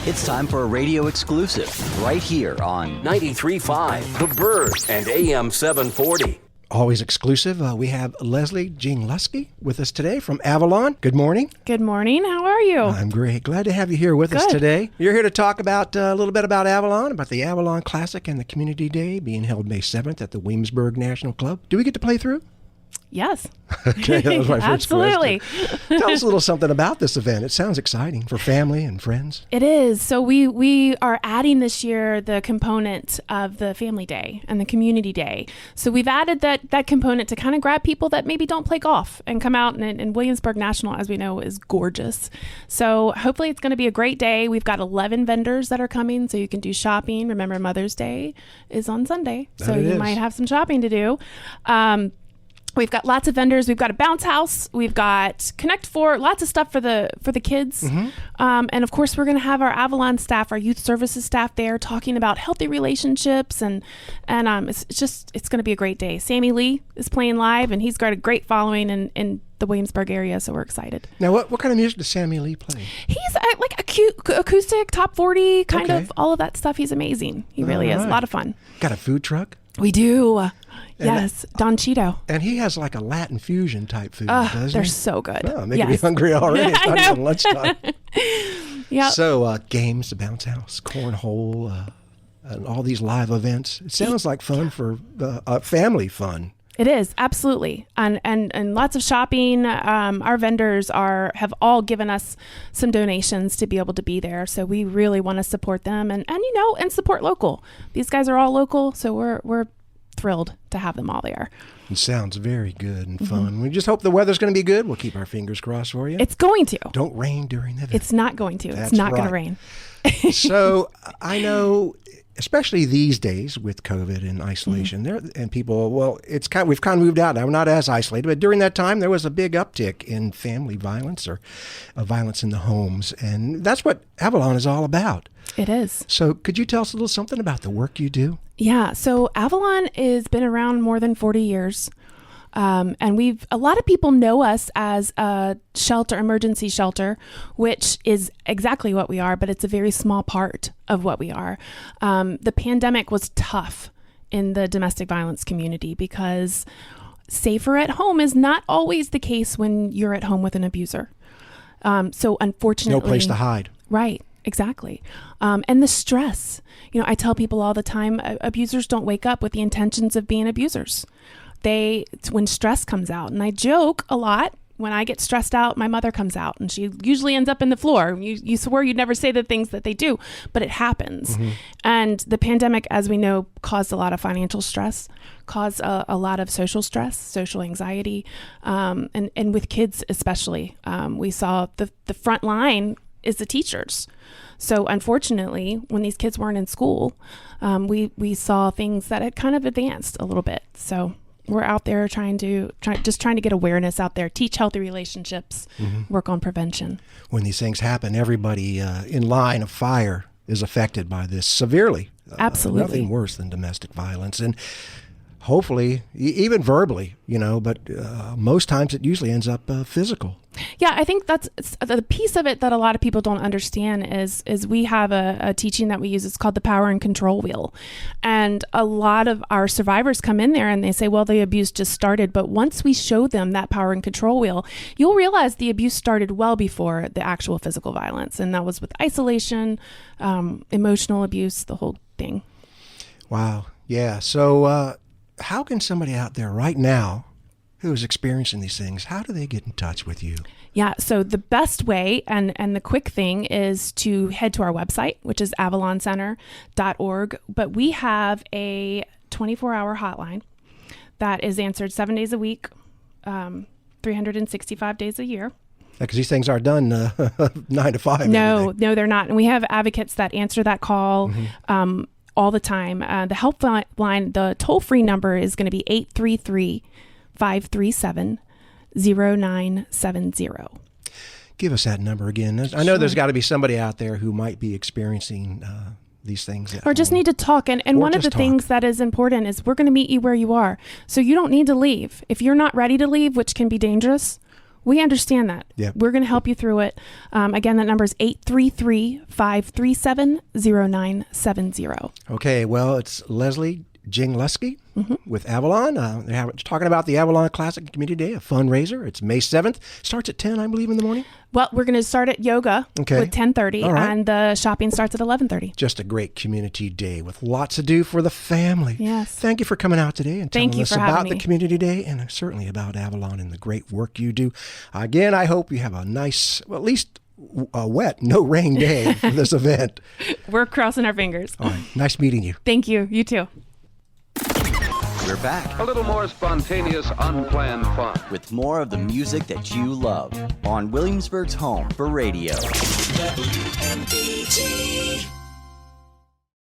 It's time for a radio exclusive right here on 93.5 The BURG and AM 740. Always exclusive. We have Leslie Jingluski with us today from Avalon. Good morning. Good morning. How are you? I'm great. Glad to have you here with us today. You're here to talk about a little bit about Avalon, about the Avalon Classic and the Community Day being held May 7th at the Williamsburg National Club. Do we get to play through? Yes. Okay, that was my first Absolutely. question. Tell us a little something about this event. It sounds exciting for family and friends. It is. So we are adding this year the component of the Family Day and the Community Day. So we've added that component to kind of grab people that maybe don't play golf and come out. And Williamsburg National, as we know, is gorgeous. So hopefully it's going to be a great day. We've got 11 vendors that are coming, so you can do shopping. Remember, Mother's Day is on Sunday, so you might have some shopping to do. We've got lots of vendors. We've got a bounce house. We've got Connect Four, lots of stuff for the kids. Mm-hmm. And of course, we're going to have our Avalon staff, our youth services staff there talking about healthy relationships. And it's going to be a great day. Sammy Lee is playing live, and he's got a great following in the Williamsburg area, so we're excited. Now, what kind of music does Sammy Lee play? He's like acoustic, top 40, kind of all of that stuff. He's amazing. He really is. A lot of fun. Got a food truck? We do. Yes, Don Cheeto. And he has like a Latin fusion type food, doesn't he? They're so good. Oh, making me hungry already. It's not even lunchtime. Yeah. So games, the bounce house, cornhole, and all these live events. It sounds like fun for family fun. It is, absolutely. And lots of shopping. Our vendors have all given us some donations to be able to be there. So we really want to support them and support local. These guys are all local, so we're thrilled to have them all there. It sounds very good and fun. Mm-hmm. We just hope the weather's going to be good. We'll keep our fingers crossed for you. It's going to. Don't rain during the event. It's not going to. That's it's not right. going to rain. So I know, especially these days with COVID and isolation, and people, we've kind of moved out now. We're not as isolated, but during that time, there was a big uptick in family violence or violence in the homes, and that's what Avalon is all about. It is. So could you tell us a little something about the work you do? Yeah. So Avalon has been around more than 40 years. And a lot of people know us as a emergency shelter, which is exactly what we are, but it's a very small part of what we are. The pandemic was tough in the domestic violence community because safer at home is not always the case when you're at home with an abuser. So unfortunately, no place to hide. Right. Exactly. And the stress, I tell people all the time, abusers don't wake up with the intentions of being abusers. It's when stress comes out. And I joke a lot, when I get stressed out, my mother comes out and she usually ends up in the floor. You swore you'd never say the things that they do, but it happens. Mm-hmm. And the pandemic, as we know, caused a lot of financial stress, caused a lot of social stress, social anxiety, and with kids especially. We saw the front line is the teachers. So unfortunately, when these kids weren't in school, we saw things that had kind of advanced a little bit. So we're out there trying to get awareness out there, teach healthy relationships, work on prevention. When these things happen, everybody in line of fire is affected by this severely. Absolutely. Nothing worse than domestic violence. And hopefully, even verbally, but most times it usually ends up physical. Yeah, I think that's the piece of it that a lot of people don't understand is we have a teaching that we use. It's called the power and control wheel. And a lot of our survivors come in there and they say, well, the abuse just started. But once we show them that power and control wheel, you'll realize the abuse started well before the actual physical violence. And that was with isolation, emotional abuse, the whole thing. Wow. Yeah. So how can somebody out there right now who is experiencing these things, how do they get in touch with you? Yeah, so the best way and the quick thing is to head to our website, which is avaloncenter.org. But we have a 24-hour hotline that is answered 7 days a week, 365 days a year. Because these things are done 9 to 5. No, they're not. And we have advocates that answer that call all the time. The helpline, the toll-free number is going to be 833-537-0970. Give us that number again. I know there's got to be somebody out there who might be experiencing these things. Or just need to talk. And one of the things that is important is we're going to meet you where you are. So you don't need to leave. If you're not ready to leave, which can be dangerous, We understand that. Yeah. We're going to help you through it. Again, that number is 833-537-0970. Okay, well, it's Leslie Jingluski with Avalon. They're talking about the Avalon Classic Community Day, a fundraiser. It's May 7th. Starts at 10, I believe, in the morning. Well, we're going to start at yoga with 10:30, All right. and the shopping starts at 11:30. Just a great community day with lots to do for the family. Yes. Thank you for coming out today and telling Thank you us for having about me. the community day and certainly about Avalon and the great work you do. Again, I hope you have a nice, well, at least a wet, no rain day for this event. We're crossing our fingers. All right. Nice meeting you. Thank you. You too. We're back A little more spontaneous, unplanned fun. with more of the music that you love on Williamsburg's home for radio. WMBG.